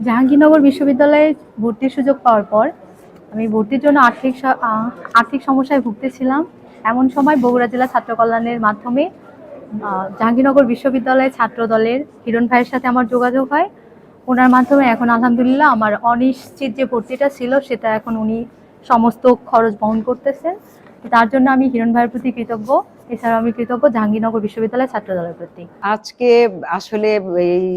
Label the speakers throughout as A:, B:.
A: জাহাঙ্গীরনগর বিশ্ববিদ্যালয়ে ভর্তির সুযোগ পাওয়ার পর আমি ভর্তির জন্য আর্থিক সমস্যায় ভুগতেছিলাম। এমন সময় বগুড়া জেলা ছাত্র কল্যাণের মাধ্যমে জাহাঙ্গীরনগর বিশ্ববিদ্যালয়ের ছাত্র দলের হিরণ ভাইয়ের সাথে আমার যোগাযোগ হয়। ওনার মাধ্যমে এখন আলহামদুলিল্লাহ আমার অনিশ্চিত যে ভর্তিটা ছিল সেটা এখন উনি সমস্ত খরচ বহন করতেছেন। তার জন্য আমি হিরণ ভাইয়ের প্রতি কৃতজ্ঞ। এছাড়াও আমি কৃতজ্ঞ জাহাঙ্গীরনগর বিশ্ববিদ্যালয়ের ছাত্র দলের প্রতি।
B: আজকে আসলে এই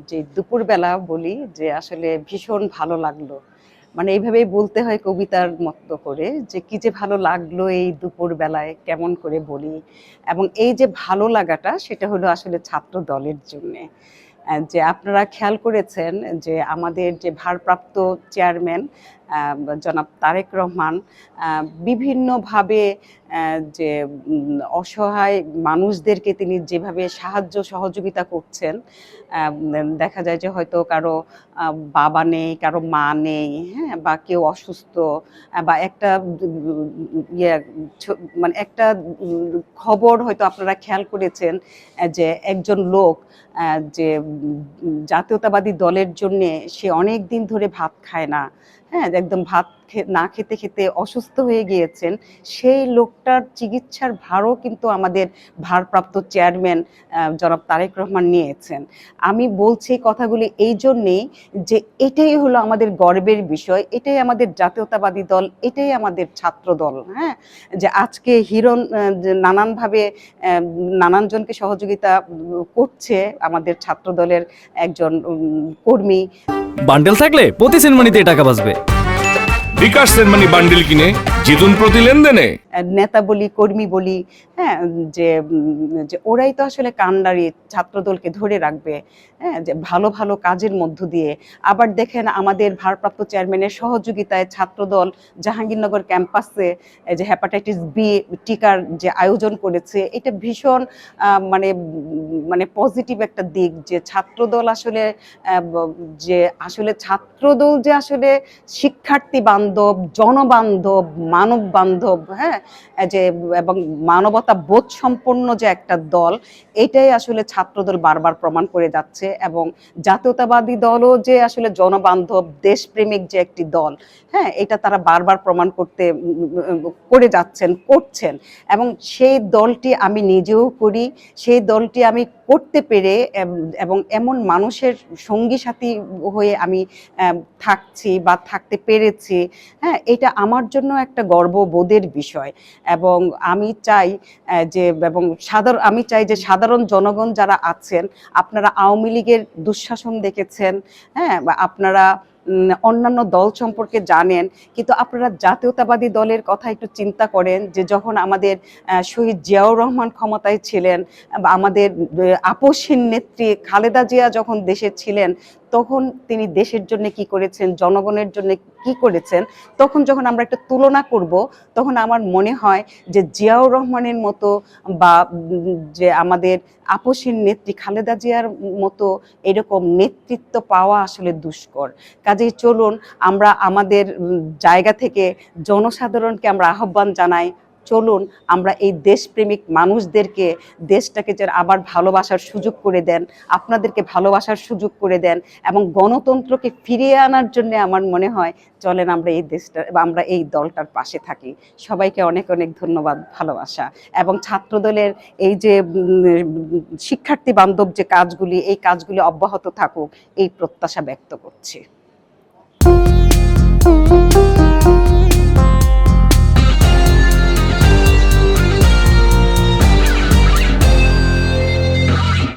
B: যে দুপুরবেলা বলি যে আসলে ভীষণ ভালো লাগলো, মানে এইভাবেই বলতে হয় কবিতার মতো করে, যে কি যে ভালো লাগলো এই দুপুর বেলায়, কেমন করে বলি। এবং এই যে ভালো লাগাটা সেটা হলো আসলে ছাত্র দলের জন্যে। যে আপনারা খেয়াল করেছেন যে আমাদের যে ভারপ্রাপ্ত চেয়ারম্যান জনাব তারেক রহমান বিভিন্নভাবে যে অসহায় মানুষদেরকে তিনি যেভাবে সাহায্য সহযোগিতা করছেন, দেখা যায় যে হয়তো কারো বাবা নেই, কারো মা নেই, হ্যাঁ, বা কেউ অসুস্থ, বা একটা ইয়ে মানে একটা খবর হয়তো আপনারা খেয়াল করেছেন যে একজন লোক যে জাতীয়তাবাদী দলের জন্য সে অনেক দিন ধরে ভাত খায় না, হ্যাঁ, একদম ভাত না খেতে খেতে অসুস্থ হয়ে গিয়েছেন। সেই লোকটার চিকিৎসার ভারও কিন্তু আমাদের ভারপ্রাপ্ত চেয়ারম্যান জনাব তারেক রহমান নিয়েছেন। আমি বলছি কথাগুলি এই জন্যেই যে এটাই হলো আমাদের গর্বের বিষয়, এটাই আমাদের জাতীয়তাবাদী দল, এটাই আমাদের ছাত্র দল। হ্যাঁ, যে আজকে হিরণ নানানভাবে নানানজনকে সহযোগিতা করছে আমাদের ছাত্র দলের একজন কর্মী।
C: বান্ডেল থাকলে প্রতি সেনমানিতে টাকা বাঁচবে।
D: বিকাশ সেনমানি বান্ডেল কিনে জিতুন প্রতি লেনদেনে।
B: নেতা বলি, কর্মী বলি, হ্যাঁ, যে ওরাই তো আসলে কান্ডারি ছাত্রদলকে ধরে রাখবে, হ্যাঁ, যে ভালো ভালো কাজের মধ্য দিয়ে। আবার দেখেন আমাদের ভারপ্রাপ্ত চেয়ারম্যানের সহযোগিতায় ছাত্রদল জাহাঙ্গীরনগর ক্যাম্পাসে যে হেপাটাইটিস বি টিকার যে আয়োজন করেছে, এটা ভীষণ মানে মানে পজিটিভ একটা দিক, যে ছাত্রদল আসলে যে আসলে ছাত্রদল যে আসলে শিক্ষার্থী বান্ধব, জনবান্ধব, মানব বান্ধব, হ্যাঁ, যে এবং মানবতা বোধ সম্পন্ন যে একটা দল, এটাই আসলে ছাত্রদল বারবার প্রমাণ করে যাচ্ছে। এবং জাতীয়তাবাদী দলও যে আসলে জনবান্ধব, দেশপ্রেমিক যে একটি দল, হ্যাঁ, এটা তারা বারবার প্রমাণ করে যাচ্ছেন, করছেন। এবং সেই দলটি আমি নিজেও করি, সেই দলটি আমি করতে পেরে এবং এমন মানুষের সঙ্গী সাথী হয়ে আমি থাকছি বা থাকতে পেরেছি, হ্যাঁ, এটা আমার জন্য একটা গর্ববোধের বিষয়। এবং আমি চাই যে সাধারণ জনগণ যারা আছেন, আপনারা আওয়ামী লীগের দুঃশাসন দেখেছেন, হ্যাঁ, বা আপনারা অন্যান্য দল সম্পর্কে জানেন, কিন্তু আপনারা জাতীয়তাবাদী দলের কথা একটু চিন্তা করেন, যে যখন আমাদের শহীদ জিয়াউর রহমান ক্ষমতায় ছিলেন, বা আমাদের আপসহীন নেত্রী খালেদা জিয়া যখন দেশে ছিলেন, তখন তিনি দেশের জন্য কি করেছেন, জনগণের জন্য কি করেছেন, তখন যখন আমরা একটা তুলনা করব, তখন আমার মনে হয় যে জিয়াউর রহমানের মতো বা যে আমাদের আপসহীন নেত্রী খালেদা জিয়ার মতো এরকম নেতৃত্ব পাওয়া আসলে দুষ্কর। কাজেই চলুন আমরা আমাদের জায়গা থেকে জনসাধারণকে আমরা আহ্বান জানাই, চলুন আমরা এই দেশপ্রেমিক মানুষদেরকে, দেশটাকে যেন আবার ভালোবাসার সুযোগ করে দেন, আপনাদেরকে ভালোবাসার সুযোগ করে দেন, এবং গণতন্ত্রকে ফিরিয়ে আনার জন্য আমার মনে হয় চলেন আমরা এই দলটার পাশে থাকি। সবাইকে অনেক অনেক ধন্যবাদ, ভালোবাসা। এবং ছাত্রদলের এই যে শিক্ষার্থী বান্ধব যে কাজগুলি, এই কাজগুলি অব্যাহত থাকুক, এই প্রত্যাশা ব্যক্ত করছি।